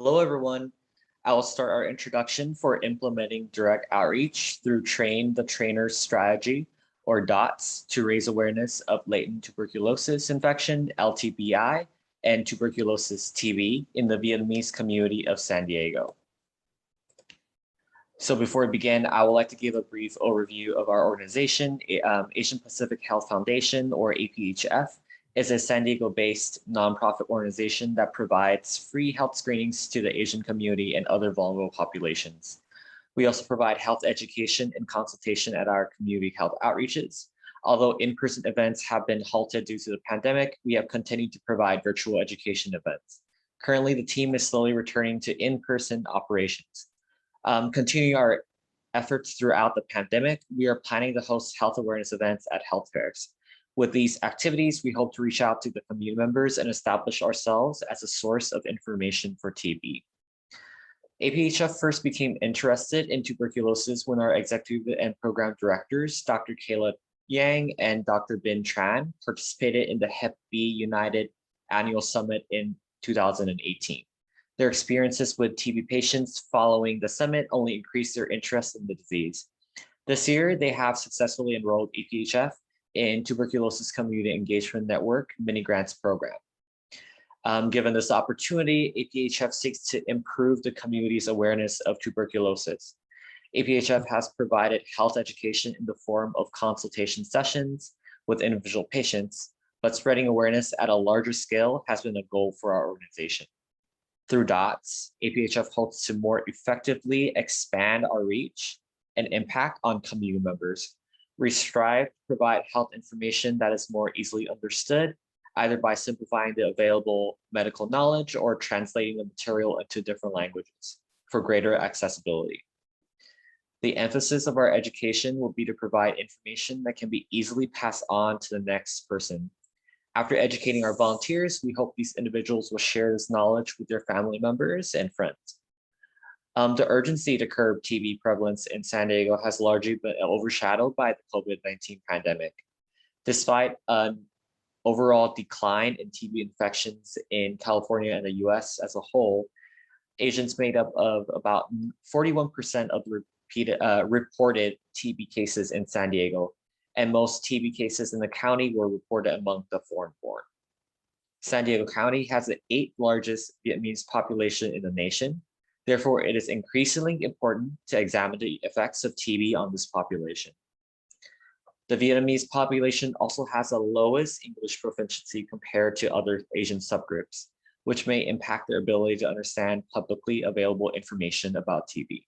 Hello, everyone. I will start our introduction for implementing direct outreach through Train the Trainer strategy, or DOTS, to raise awareness of latent tuberculosis infection, LTBI, and tuberculosis TB in the Vietnamese community of San Diego. So before we begin, I would like to give a brief overview of our organization. Asian Pacific Health Foundation, or APHF, is a San Diego-based nonprofit organization that provides free health screenings to the Asian community and other vulnerable populations. We also provide health education and consultation at our community health outreaches. Although in-person events have been halted due to the pandemic, we have continued to provide virtual education events. Currently, the team is slowly returning to in-person operations. Continuing our efforts throughout the pandemic, we are planning to host health awareness events at health fairs. With these activities, we hope to reach out to the community members and establish ourselves as a source of information for TB. APHF first became interested in tuberculosis when our executive and program directors, Dr. Kayla Yang and Dr. Bin Tran, participated in the Hep B United Annual Summit in 2018. Their experiences with TB patients following the summit only increased their interest in the disease. This year, they have successfully enrolled APHF in Tuberculosis Community Engagement Network mini grants program. Given this opportunity, APHF seeks to improve the community's awareness of tuberculosis. APHF has provided health education in the form of consultation sessions with individual patients, but spreading awareness at a larger scale has been a goal for our organization. Through DOTS, APHF hopes to more effectively expand our reach and impact on community members. We strive to provide health information that is more easily understood, either by simplifying the available medical knowledge or translating the material into different languages for greater accessibility. The emphasis of our education will be to provide information that can be easily passed on to the next person. After educating our volunteers, we hope these individuals will share this knowledge with their family members and friends. The urgency to curb TB prevalence in San Diego has largely been overshadowed by the COVID-19 pandemic. Despite an overall decline in TB infections in California and the US as a whole, Asians made up of about 41% of the reported TB cases in San Diego, and most TB cases in the county were reported among the foreign-born. San Diego County has the 8th largest Vietnamese population in the nation. Therefore, it is increasingly important to examine the effects of TB on this population. The Vietnamese population also has the lowest English proficiency compared to other Asian subgroups, which may impact their ability to understand publicly available information about TB.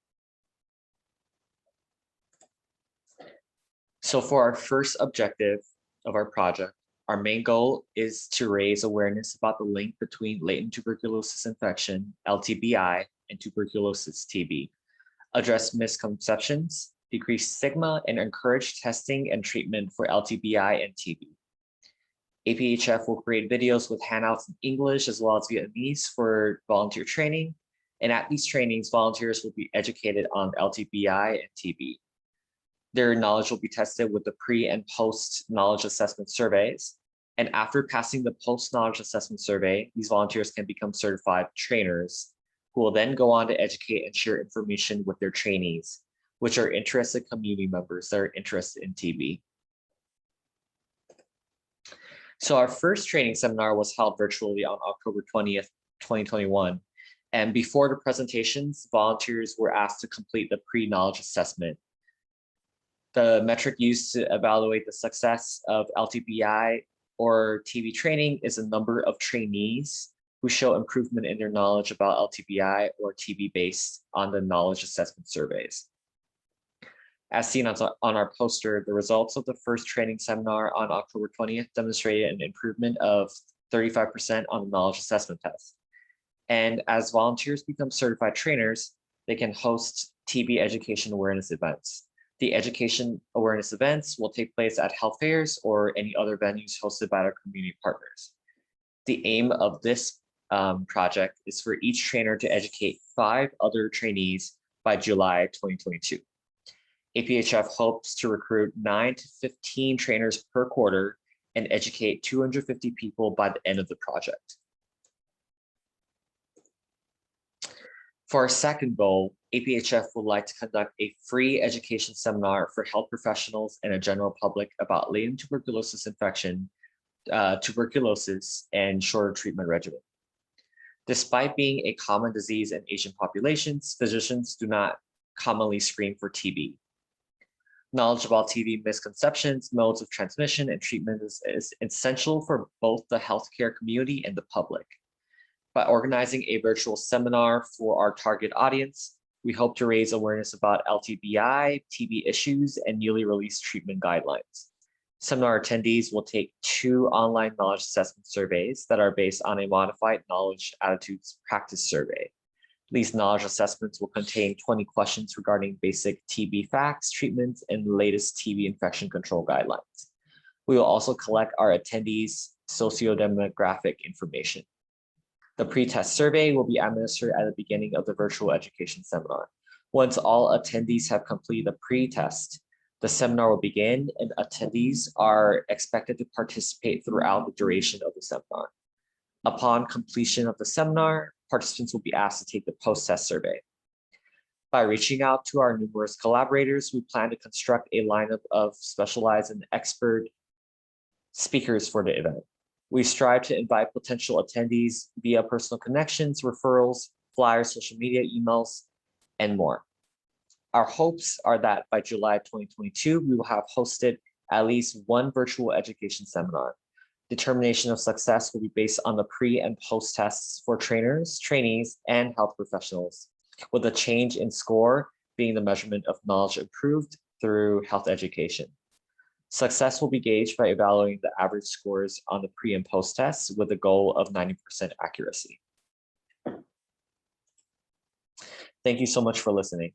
So for our first objective of our project, our main goal is to raise awareness about the link between latent tuberculosis infection, LTBI, and tuberculosis TB, address misconceptions, decrease stigma, and encourage testing and treatment for LTBI and TB. APHF will create videos with handouts in English as well as Vietnamese for volunteer training, and at these trainings, volunteers will be educated on LTBI and TB. Their knowledge will be tested with the pre and post knowledge assessment surveys. And after passing the post knowledge assessment survey, these volunteers can become certified trainers who will then go on to educate and share information with their trainees, which are interested community members that are interested in TB. So our first training seminar was held virtually on October 20th, 2021. And before the presentations, volunteers were asked to complete the pre-knowledge assessment. The metric used to evaluate the success of LTBI or TB training is the number of trainees who show improvement in their knowledge about LTBI or TB based on the knowledge assessment surveys. As seen on our poster, the results of the first training seminar on October 20th demonstrated an improvement of 35% on the knowledge assessment test. And as volunteers become certified trainers, they can host TB education awareness events. The education awareness events will take place at health fairs or any other venues hosted by our community partners. The aim of this project is for each trainer to educate 5 other trainees by July 2022. APHF hopes to recruit 9 to 15 trainers per quarter and educate 250 people by the end of the project. For our second goal, APHF would like to conduct a free education seminar for health professionals and a general public about latent tuberculosis infection, tuberculosis, and shorter treatment regimen. Despite being a common disease in Asian populations, physicians do not commonly screen for TB. Knowledge about TB misconceptions, modes of transmission, and treatment is essential for both the healthcare community and the public. By organizing a virtual seminar for our target audience, we hope to raise awareness about LTBI, TB issues, and newly released treatment guidelines. Seminar attendees will take 2 online knowledge assessment surveys that are based on a modified knowledge attitudes practice survey. These knowledge assessments will contain 20 questions regarding basic TB facts, treatments, and latest TB infection control guidelines. We will also collect our attendees' socio-demographic information. The pre-test survey will be administered at the beginning of the virtual education seminar. Once all attendees have completed the pre-test, the seminar will begin and attendees are expected to participate throughout the duration of the seminar. Upon completion of the seminar, participants will be asked to take the post-test survey. By reaching out to our numerous collaborators, we plan to construct a lineup of specialized and expert speakers for the event. We strive to invite potential attendees via personal connections, referrals, flyers, social media, emails, and more. Our hopes are that by July 2022, we will have hosted at least 1 virtual education seminar. Determination of success will be based on the pre and post tests for trainers, trainees, and health professionals, with a change in score being the measurement of knowledge improved through health education. Success will be gauged by evaluating the average scores on the pre and post tests with a goal of 90% accuracy. Thank you so much for listening.